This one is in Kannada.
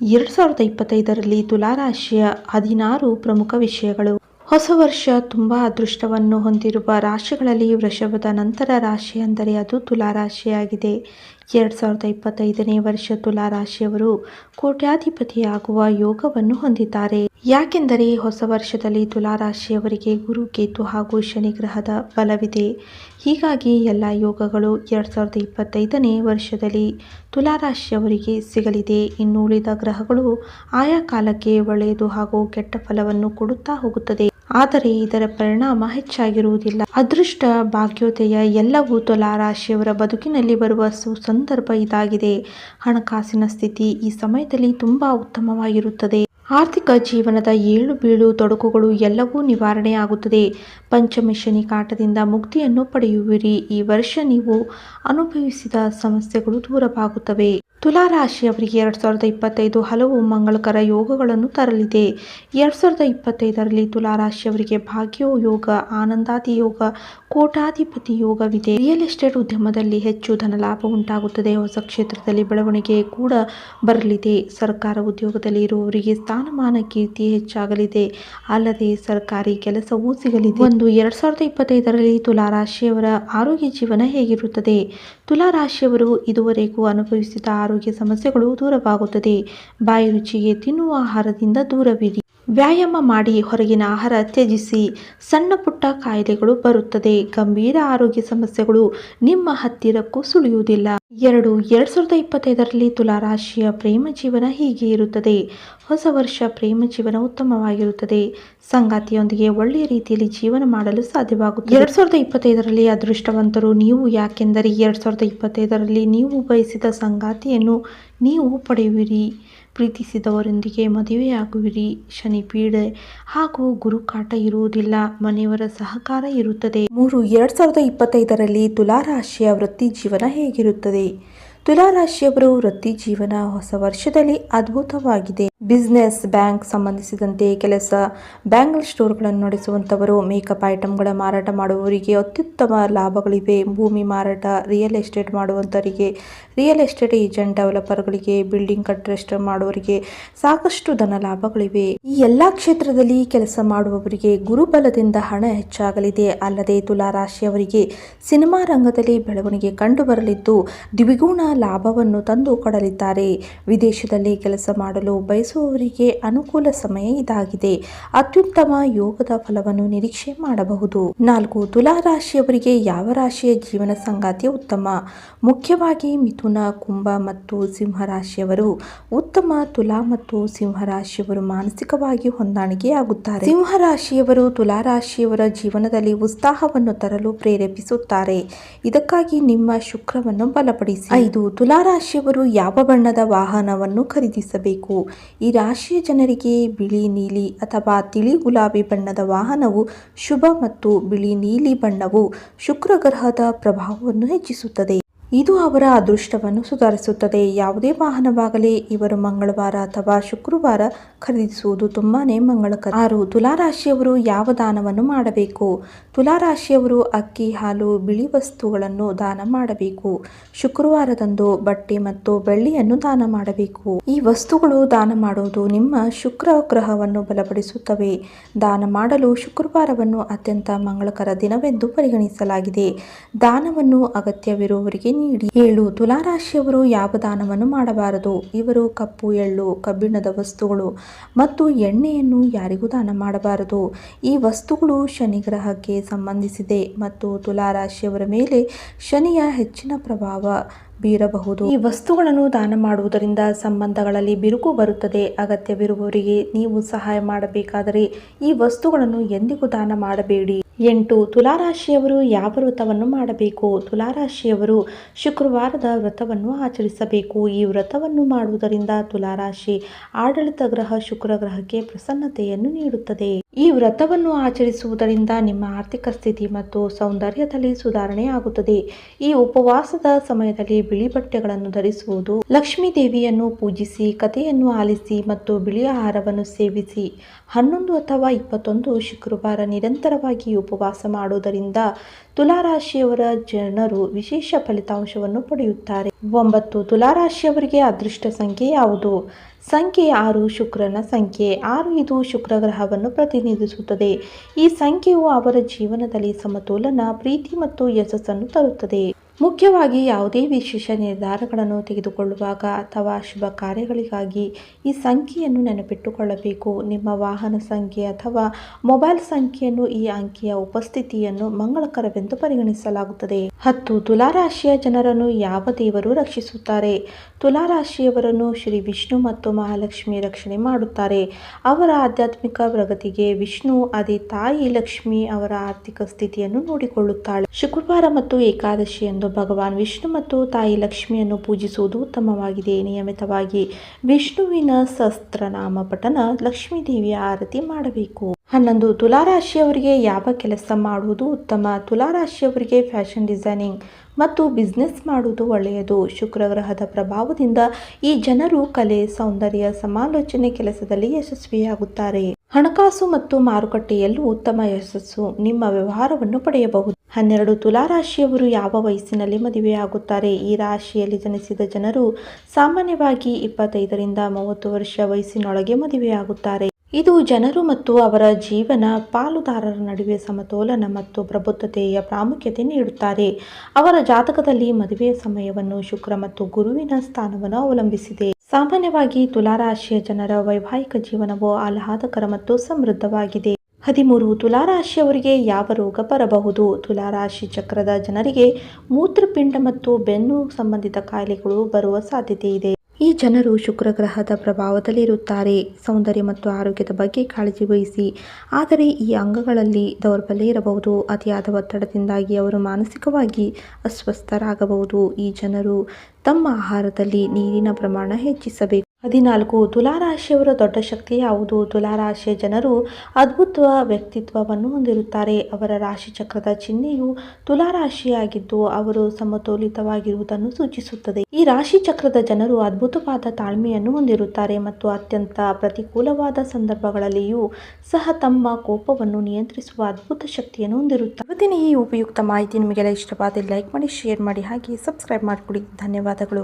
2025ರಲ್ಲಿ ತುಲಾರಾಶಿಯ 16 ಪ್ರಮುಖ ವಿಷಯಗಳು. ಹೊಸ ವರ್ಷ ತುಂಬಾ ಅದೃಷ್ಟವನ್ನು ಹೊಂದಿರುವ ರಾಶಿಗಳಲ್ಲಿ ವೃಷಭದ ನಂತರ ರಾಶಿ ಅಂದರೆ ಅದು ತುಲಾರಾಶಿಯಾಗಿದೆ. 2025ನೇ ವರ್ಷ ತುಲಾರಾಶಿಯವರು ಕೋಟ್ಯಾಧಿಪತಿಯಾಗುವ ಯೋಗವನ್ನು ಹೊಂದಿದ್ದಾರೆ. ಯಾಕೆಂದರೆ ಹೊಸ ವರ್ಷದಲ್ಲಿ ತುಲಾರಾಶಿಯವರಿಗೆ ಗುರು, ಕೇತು ಹಾಗೂ ಶನಿ ಗ್ರಹದ ಬಲವಿದೆ. ಹೀಗಾಗಿ ಎಲ್ಲ ಯೋಗಗಳು 2025ನೇ ವರ್ಷದಲ್ಲಿ ತುಲಾರಾಶಿಯವರಿಗೆ ಸಿಗಲಿದೆ. ಇನ್ನು ಉಳಿದ ಗ್ರಹಗಳು ಆಯಾ ಕಾಲಕ್ಕೆ ಒಳ್ಳೆಯದು ಹಾಗೂ ಕೆಟ್ಟ ಫಲವನ್ನು ಕೊಡುತ್ತಾ ಹೋಗುತ್ತದೆ. ಆದರೆ ಇದರ ಪರಿಣಾಮ ಹೆಚ್ಚಾಗಿರುವುದಿಲ್ಲ. ಅದೃಷ್ಟ, ಭಾಗ್ಯೋದಯ ಎಲ್ಲವೂ ತುಲಾರಾಶಿಯವರ ಬದುಕಿನಲ್ಲಿ ಬರುವ ಸುಸಂದರ್ಭ ಇದಾಗಿದೆ. ಹಣಕಾಸಿನ ಸ್ಥಿತಿ ಈ ಸಮಯದಲ್ಲಿ ತುಂಬಾ ಉತ್ತಮವಾಗಿರುತ್ತದೆ. ಆರ್ಥಿಕ ಜೀವನದ ಏಳು ಬೀಳು ತೊಡಕುಗಳು ಎಲ್ಲವೂ ನಿವಾರಣೆ ಆಗುತ್ತದೆ. ಪಂಚಮಿ ಶನಿ ಕಾಟದಿಂದ ಮುಕ್ತಿಯನ್ನು ಪಡೆಯುವಿರಿ. ಈ ವರ್ಷ ನೀವು ಅನುಭವಿಸಿದ ಸಮಸ್ಯೆಗಳು ದೂರವಾಗುತ್ತವೆ. ತುಲಾರಾಶಿಯವರಿಗೆ 2025 ಹಲವು ಮಂಗಳಕರ ಯೋಗಗಳನ್ನು ತರಲಿದೆ. 2025ರಲ್ಲಿ ತುಲಾರಾಶಿಯವರಿಗೆ ಭಾಗ್ಯ ಯೋಗ, ಆನಂದಾದಿ ಯೋಗ, ಕೋಟ್ಯಾಧಿಪತಿ ಯೋಗವಿದೆ. ರಿಯಲ್ ಎಸ್ಟೇಟ್ ಉದ್ಯಮದಲ್ಲಿ ಹೆಚ್ಚು ಧನಲಾಭ ಉಂಟಾಗುತ್ತದೆ. ಹೊಸ ಕ್ಷೇತ್ರದಲ್ಲಿ ಬೆಳವಣಿಗೆ ಕೂಡ ಬರಲಿದೆ. ಸರ್ಕಾರ ಉದ್ಯೋಗದಲ್ಲಿ ಇರುವವರಿಗೆ ಸ್ಥಾನಮಾನ, ಕೀರ್ತಿ ಹೆಚ್ಚಾಗಲಿದೆ. ಅಲ್ಲದೆ ಸರ್ಕಾರಿ ಕೆಲಸವೂ ಸಿಗಲಿದೆ. 2025ರಲ್ಲಿ ತುಲಾರಾಶಿಯವರ ಆರೋಗ್ಯ ಜೀವನ ಹೇಗಿರುತ್ತದೆ? ತುಲಾರಾಶಿಯವರು ಇದುವರೆಗೂ ಅನುಭವಿಸಿದ ಆರೋಗ್ಯ ಸಮಸ್ಯೆಗಳು ದೂರವಾಗುತ್ತದೆ. ಬಾಯಿ ರುಚಿಗೆ ತಿನ್ನುವ ಆಹಾರದಿಂದ ದೂರವಿರಿ. ವ್ಯಾಯಾಮ ಮಾಡಿ, ಹೊರಗಿನ ಆಹಾರ ತ್ಯಜಿಸಿ. ಸಣ್ಣ ಪುಟ್ಟ ಕಾಯಿಲೆಗಳು ಬರುತ್ತದೆ. ಗಂಭೀರ ಆರೋಗ್ಯ ಸಮಸ್ಯೆಗಳು ನಿಮ್ಮ ಹತ್ತಿರಕ್ಕೂ ಸುಳಿಯುವುದಿಲ್ಲ. 2025ರಲ್ಲಿ ತುಲಾರಾಶಿಯ ಪ್ರೇಮ ಜೀವನ ಹೀಗೆ ಇರುತ್ತದೆ. ಹೊಸ ವರ್ಷ ಪ್ರೇಮ ಜೀವನ ಉತ್ತಮವಾಗಿರುತ್ತದೆ. ಸಂಗಾತಿಯೊಂದಿಗೆ ಒಳ್ಳೆಯ ರೀತಿಯಲ್ಲಿ ಜೀವನ ಮಾಡಲು ಸಾಧ್ಯವಾಗುತ್ತದೆ. 2025ರಲ್ಲಿ ಅದೃಷ್ಟವಂತರು ನೀವು. ಯಾಕೆಂದರೆ 2025ರಲ್ಲಿ ನೀವು ಬಯಸಿದ ಸಂಗಾತಿಯನ್ನು ನೀವು ಪಡೆಯುವಿರಿ. ಪ್ರೀತಿಸಿದವರೊಂದಿಗೆ ಮದುವೆಯಾಗುವಿರಿ. ಶನಿ ಪೀಡೆ ಹಾಗೂ ಗುರುಕಾಟ ಇರುವುದಿಲ್ಲ. ಮನೆಯವರ ಸಹಕಾರ ಇರುತ್ತದೆ. 2025ರಲ್ಲಿ ತುಲಾರಾಶಿಯ ವೃತ್ತಿ ಜೀವನ ಹೇಗಿರುತ್ತದೆ? ತುಲಾರಾಶಿಯವರು ವೃತ್ತಿ ಜೀವನ ಹೊಸ ವರ್ಷದಲ್ಲಿ ಅದ್ಭುತವಾಗಿದೆ. ಬಿಸ್ನೆಸ್, ಬ್ಯಾಂಕ್ ಸಂಬಂಧಿಸಿದಂತೆ ಕೆಲಸ, ಬ್ಯಾಂಗಲ್ ಸ್ಟೋರ್ಗಳನ್ನು ನಡೆಸುವಂಥವರು, ಮೇಕಪ್ ಐಟಂಗಳ ಮಾರಾಟ ಮಾಡುವವರಿಗೆ ಅತ್ಯುತ್ತಮ ಲಾಭಗಳಿವೆ. ಭೂಮಿ ಮಾರಾಟ, ರಿಯಲ್ ಎಸ್ಟೇಟ್ ಮಾಡುವಂಥವರಿಗೆ, ರಿಯಲ್ ಎಸ್ಟೇಟ್ ಏಜೆಂಟ್, ಡೆವಲಪರ್ಗಳಿಗೆ, ಬಿಲ್ಡಿಂಗ್ ಕನ್ಸ್ಟ್ರಕ್ಷನ್ ಮಾಡುವವರಿಗೆ ಸಾಕಷ್ಟು ಧನ ಲಾಭಗಳಿವೆ. ಈ ಎಲ್ಲಾ ಕ್ಷೇತ್ರದಲ್ಲಿ ಕೆಲಸ ಮಾಡುವವರಿಗೆ ಗುರುಬಲದಿಂದ ಹಣ ಹೆಚ್ಚಾಗಲಿದೆ. ಅಲ್ಲದೆ ತುಲಾರಾಶಿಯವರಿಗೆ ಸಿನಿಮಾ ರಂಗದಲ್ಲಿ ಬೆಳವಣಿಗೆ ಕಂಡು ಬರಲಿದ್ದು ದ್ವಿಗುಣ ಲಾಭವನ್ನು ತಂದು ಕೊಡಲಿದ್ದಾರೆ. ವಿದೇಶದಲ್ಲಿ ಕೆಲಸ ಮಾಡಲು ಬಯಸುವವರಿಗೆ ಅನುಕೂಲ ಸಮಯ ಇದಾಗಿದೆ. ಅತ್ಯುತ್ತಮ ಯೋಗದ ಫಲವನ್ನು ನಿರೀಕ್ಷೆ ಮಾಡಬಹುದು. 4. ತುಲಾರಾಶಿಯವರಿಗೆ ಯಾವ ರಾಶಿಯ ಜೀವನ ಸಂಗಾತಿ ಉತ್ತಮ? ಮುಖ್ಯವಾಗಿ ಮಿಥುನ, ಕುಂಭ ಮತ್ತು ಸಿಂಹರಾಶಿಯವರು ಉತ್ತಮ. ತುಲಾ ಮತ್ತು ಸಿಂಹರಾಶಿಯವರು ಮಾನಸಿಕವಾಗಿ ಹೊಂದಾಣಿಕೆಯಾಗುತ್ತಾರೆ. ಸಿಂಹರಾಶಿಯವರು ತುಲಾರಾಶಿಯವರ ಜೀವನದಲ್ಲಿ ಉತ್ಸಾಹವನ್ನು ತರಲು ಪ್ರೇರೇಪಿಸುತ್ತಾರೆ. ಇದಕ್ಕಾಗಿ ನಿಮ್ಮ ಶುಕ್ರವನ್ನು ಬಲಪಡಿಸಿ. 5. ತುಲಾರಾಶಿಯವರು ಯಾವ ಬಣ್ಣದ ವಾಹನವನ್ನು ಖರೀದಿಸಬೇಕು? ಈ ರಾಶಿಯ ಜನರಿಗೆ ಬಿಳಿ, ನೀಲಿ ಅಥವಾ ತಿಳಿ ಗುಲಾಬಿ ಬಣ್ಣದ ವಾಹನವು ಶುಭ ಮತ್ತು ಬಿಳಿ ನೀಲಿ ಬಣ್ಣವು ಶುಕ್ರ ಗ್ರಹದ ಪ್ರಭಾವವನ್ನು ಹೆಚ್ಚಿಸುತ್ತದೆ. ಇದು ಅವರ ಅದೃಷ್ಟವನ್ನು ಸುಧಾರಿಸುತ್ತದೆ. ಯಾವುದೇ ವಾಹನವಾಗಲಿ ಇವರು ಮಂಗಳವಾರ ಅಥವಾ ಶುಕ್ರವಾರ ಖರೀದಿಸುವುದು ತುಂಬಾನೇ ಮಂಗಳಕರ. 6. ತುಲಾರಾಶಿಯವರು ಯಾವ ದಾನವನ್ನು ಮಾಡಬೇಕು? ತುಲಾರಾಶಿಯವರು ಅಕ್ಕಿ, ಹಾಲು, ಬಿಳಿ ವಸ್ತುಗಳನ್ನು ದಾನ ಮಾಡಬೇಕು. ಶುಕ್ರವಾರದಂದು ಬಟ್ಟೆ ಮತ್ತು ಬೆಳ್ಳಿಯನ್ನು ದಾನ ಮಾಡಬೇಕು. ಈ ವಸ್ತುಗಳು ದಾನ ಮಾಡುವುದು ನಿಮ್ಮ ಶುಕ್ರ ಗ್ರಹವನ್ನು ಬಲಪಡಿಸುತ್ತವೆ. ದಾನ ಮಾಡಲು ಶುಕ್ರವಾರವನ್ನು ಅತ್ಯಂತ ಮಂಗಳಕರ ದಿನವೆಂದು ಪರಿಗಣಿಸಲಾಗಿದೆ. ದಾನವನ್ನು ಅಗತ್ಯವಿರುವವರಿಗೆ ನೀಡಿ. 7. ತುಲಾರಾಶಿಯವರು ಯಾವ ದಾನವನ್ನು ಮಾಡಬಾರದು? ಇವರು ಕಪ್ಪು ಎಳ್ಳು, ಕಬ್ಬಿಣದ ವಸ್ತುಗಳು ಮತ್ತು ಎಣ್ಣೆಯನ್ನು ಯಾರಿಗೂ ದಾನ ಮಾಡಬಾರದು. ಈ ವಸ್ತುಗಳು ಶನಿ ಗ್ರಹಕ್ಕೆ ಸಂಬಂಧಿಸಿದೆ ಮತ್ತು ತುಲಾರಾಶಿಯವರ ಮೇಲೆ ಶನಿಯ ಹೆಚ್ಚಿನ ಪ್ರಭಾವ ಬೀರಬಹುದು. ಈ ವಸ್ತುಗಳನ್ನು ದಾನ ಮಾಡುವುದರಿಂದ ಸಂಬಂಧಗಳಲ್ಲಿ ಬಿರುಕು ಬರುತ್ತದೆ. ಅಗತ್ಯವಿರುವವರಿಗೆ ನೀವು ಸಹಾಯ ಮಾಡಬೇಕಾದರೆ ಈ ವಸ್ತುಗಳನ್ನು ಎಂದಿಗೂ ದಾನ ಮಾಡಬೇಡಿ. 8. ತುಲಾರಾಶಿಯವರು ಯಾವ ವ್ರತವನ್ನು ಮಾಡಬೇಕು? ತುಲಾರಾಶಿಯವರು ಶುಕ್ರವಾರದ ವ್ರತವನ್ನು ಆಚರಿಸಬೇಕು. ಈ ವ್ರತವನ್ನು ಮಾಡುವುದರಿಂದ ತುಲಾರಾಶಿ ಆಡಳಿತ ಗ್ರಹ ಶುಕ್ರ ಗ್ರಹಕ್ಕೆ ಪ್ರಸನ್ನತೆಯನ್ನು ನೀಡುತ್ತದೆ. ಈ ವ್ರತವನ್ನು ಆಚರಿಸುವುದರಿಂದ ನಿಮ್ಮ ಆರ್ಥಿಕ ಸ್ಥಿತಿ ಮತ್ತು ಸೌಂದರ್ಯದಲ್ಲಿ ಸುಧಾರಣೆ ಆಗುತ್ತದೆ. ಈ ಉಪವಾಸದ ಸಮಯದಲ್ಲಿ ಬಿಳಿ ಬಟ್ಟೆಗಳನ್ನು ಧರಿಸುವುದು, ಲಕ್ಷ್ಮೀ ದೇವಿಯನ್ನು ಪೂಜಿಸಿ, ಕಥೆಯನ್ನು ಆಲಿಸಿ ಮತ್ತು ಬಿಳಿ ಆಹಾರವನ್ನು ಸೇವಿಸಿ. 11 ಅಥವಾ 21 ಶುಕ್ರವಾರ ನಿರಂತರವಾಗಿ ಉಪವಾಸ ಮಾಡುವುದರಿಂದ ತುಲಾರಾಶಿಯವರ ಜನರು ವಿಶೇಷ ಫಲಿತಾಂಶವನ್ನು ಪಡೆಯುತ್ತಾರೆ. 9. ತುಲಾರಾಶಿಯವರಿಗೆ ಅದೃಷ್ಟ ಸಂಖ್ಯೆ ಯಾವುದು? ಸಂಖ್ಯೆ 6 ಶುಕ್ರನ ಸಂಖ್ಯೆ. 6 ಇದು ಶುಕ್ರ ಗ್ರಹವನ್ನು ಪ್ರತಿನಿಧಿಸುತ್ತದೆ. ಈ ಸಂಖ್ಯೆಯು ಅವರ ಜೀವನದಲ್ಲಿ ಸಮತೋಲನ, ಪ್ರೀತಿ ಮತ್ತು ಯಶಸ್ಸನ್ನು ತರುತ್ತದೆ. ಮುಖ್ಯವಾಗಿ ಯಾವುದೇ ವಿಶೇಷ ನಿರ್ಧಾರಗಳನ್ನು ತೆಗೆದುಕೊಳ್ಳುವಾಗ ಅಥವಾ ಶುಭ ಕಾರ್ಯಗಳಿಗಾಗಿ ಈ ಸಂಖ್ಯೆಯನ್ನು ನೆನಪಿಟ್ಟುಕೊಳ್ಳಬೇಕು. ನಿಮ್ಮ ವಾಹನ ಸಂಖ್ಯೆ ಅಥವಾ ಮೊಬೈಲ್ ಸಂಖ್ಯೆಯನ್ನು ಈ ಅಂಕಿಯ ಉಪಸ್ಥಿತಿಯನ್ನು ಮಂಗಳಕರವೆಂದು ಪರಿಗಣಿಸಲಾಗುತ್ತದೆ. 10 ತುಲಾರಾಶಿಯ ಜನರನ್ನು ಯಾವ ದೇವರು ರಕ್ಷಿಸುತ್ತಾರೆ? ತುಲಾರಾಶಿಯವರನ್ನು ಶ್ರೀ ವಿಷ್ಣು ಮತ್ತು ಮಹಾಲಕ್ಷ್ಮಿ ರಕ್ಷಣೆ ಮಾಡುತ್ತಾರೆ. ಅವರ ಆಧ್ಯಾತ್ಮಿಕ ಪ್ರಗತಿಗೆ ವಿಷ್ಣು ಅದೇ ತಾಯಿ ಲಕ್ಷ್ಮಿ ಅವರ ಆರ್ಥಿಕ ಸ್ಥಿತಿಯನ್ನು ನೋಡಿಕೊಳ್ಳುತ್ತಾಳೆ. ಶುಕ್ರವಾರ ಮತ್ತು ಏಕಾದಶಿಯಂದು ಭಗವಾನ್ ವಿಷ್ಣು ಮತ್ತು ತಾಯಿ ಲಕ್ಷ್ಮಿಯನ್ನು ಪೂಜಿಸುವುದು ಉತ್ತಮವಾಗಿದೆ. ನಿಯಮಿತವಾಗಿ ವಿಷ್ಣುವಿನ ಸಹಸ್ರನಾಮ ಪಠನ, ಲಕ್ಷ್ಮೀ ದೇವಿಯ ಆರತಿ ಮಾಡಬೇಕು. 11 ತುಲಾರಾಶಿಯವರಿಗೆ ಯಾವ ಕೆಲಸ ಮಾಡುವುದು ಉತ್ತಮ? ತುಲಾರಾಶಿಯವರಿಗೆ ಫ್ಯಾಷನ್ ಡಿಸೈನಿಂಗ್ ಮತ್ತು ಬಿಸ್ನೆಸ್ ಮಾಡುವುದು ಒಳ್ಳೆಯದು. ಶುಕ್ರ ಗ್ರಹದ ಪ್ರಭಾವದಿಂದ ಈ ಜನರು ಕಲೆ, ಸೌಂದರ್ಯ, ಸಮಾಲೋಚನೆ ಕೆಲಸದಲ್ಲಿ ಯಶಸ್ವಿಯಾಗುತ್ತಾರೆ. ಹಣಕಾಸು ಮತ್ತು ಮಾರುಕಟ್ಟೆಯಲ್ಲೂ ಉತ್ತಮ ಯಶಸ್ಸು. ನಿಮ್ಮ ವ್ಯವಹಾರವನ್ನು ಪಡೆಯಬಹುದು. 12 ತುಲಾರಾಶಿಯವರು ಯಾವ ವಯಸ್ಸಿನಲ್ಲಿ ಮದುವೆಯಾಗುತ್ತಾರೆ? ಈ ರಾಶಿಯಲ್ಲಿ ಜನಿಸಿದ ಜನರು ಸಾಮಾನ್ಯವಾಗಿ 25 ರಿಂದ 30 ವರ್ಷ ವಯಸ್ಸಿನೊಳಗೆ ಮದುವೆಯಾಗುತ್ತಾರೆ. ಇದು ಜನರು ಮತ್ತು ಅವರ ಜೀವನ ಪಾಲುದಾರರ ನಡುವೆ ಸಮತೋಲನ ಮತ್ತು ಪ್ರಬುದ್ಧತೆಯ ಪ್ರಾಮುಖ್ಯತೆ ನೀಡುತ್ತಾರೆ. ಅವರ ಜಾತಕದಲ್ಲಿ ಮದುವೆಯ ಸಮಯವನ್ನು ಶುಕ್ರ ಮತ್ತು ಗುರುವಿನ ಸ್ಥಾನವನ್ನು ಅವಲಂಬಿಸಿದೆ. ಸಾಮಾನ್ಯವಾಗಿ ತುಲಾರಾಶಿಯ ಜನರ ವೈವಾಹಿಕ ಜೀವನವು ಆಹ್ಲಾದಕರ ಮತ್ತು ಸಮೃದ್ಧವಾಗಿದೆ. 13 ತುಲಾರಾಶಿಯವರಿಗೆ ಯಾವ ರೋಗ ಬರಬಹುದು? ತುಲಾರಾಶಿ ಚಕ್ರದ ಜನರಿಗೆ ಮೂತ್ರಪಿಂಡ ಮತ್ತು ಬೆನ್ನು ಸಂಬಂಧಿತ ಕಾಯಿಲೆಗಳು ಬರುವ ಸಾಧ್ಯತೆ ಇದೆ. ಈ ಜನರು ಶುಕ್ರ ಗ್ರಹದ ಪ್ರಭಾವದಲ್ಲಿರುತ್ತಾರೆ. ಸೌಂದರ್ಯ ಮತ್ತು ಆರೋಗ್ಯದ ಬಗ್ಗೆ ಕಾಳಜಿ ವಹಿಸಿ, ಆದರೆ ಈ ಅಂಗಗಳಲ್ಲಿ ದೌರ್ಬಲ್ಯ ಇರಬಹುದು. ಅತಿಯಾದ ಒತ್ತಡದಿಂದಾಗಿ ಅವರು ಮಾನಸಿಕವಾಗಿ ಅಸ್ವಸ್ಥರಾಗಬಹುದು. ಈ ಜನರು ತಮ್ಮ ಆಹಾರದಲ್ಲಿ ನೀರಿನ ಪ್ರಮಾಣ ಹೆಚ್ಚಿಸಬೇಕು. 14 ತುಲಾರಾಶಿಯವರ ದೊಡ್ಡ ಶಕ್ತಿ ಯಾವುದು? ತುಲಾರಾಶಿಯ ಜನರು ಅದ್ಭುತ ವ್ಯಕ್ತಿತ್ವವನ್ನು ಹೊಂದಿರುತ್ತಾರೆ. ಅವರ ರಾಶಿ ಚಕ್ರದ ಚಿಹ್ನೆಯು ತುಲಾರಾಶಿಯಾಗಿದ್ದು ಅವರು ಸಮತೋಲಿತವಾಗಿರುವುದನ್ನು ಸೂಚಿಸುತ್ತದೆ. ಈ ರಾಶಿ ಚಕ್ರದ ಜನರು ಅದ್ಭುತವಾದ ತಾಳ್ಮೆಯನ್ನು ಹೊಂದಿರುತ್ತಾರೆ ಮತ್ತು ಅತ್ಯಂತ ಪ್ರತಿಕೂಲವಾದ ಸಂದರ್ಭಗಳಲ್ಲಿಯೂ ಸಹ ತಮ್ಮ ಕೋಪವನ್ನು ನಿಯಂತ್ರಿಸುವ ಅದ್ಭುತ ಶಕ್ತಿಯನ್ನು ಹೊಂದಿರುತ್ತಾರೆ. ಇವತ್ತಿನ ಈ ಉಪಯುಕ್ತ ಮಾಹಿತಿ ನಿಮಗೆಲ್ಲ ಇಷ್ಟವಾದಲ್ಲಿ ಲೈಕ್ ಮಾಡಿ, ಶೇರ್ ಮಾಡಿ, ಹಾಗೆ ಸಬ್ಸ್ಕ್ರೈಬ್ ಮಾಡಿಕೊಡಿ. ಧನ್ಯವಾದಗಳು.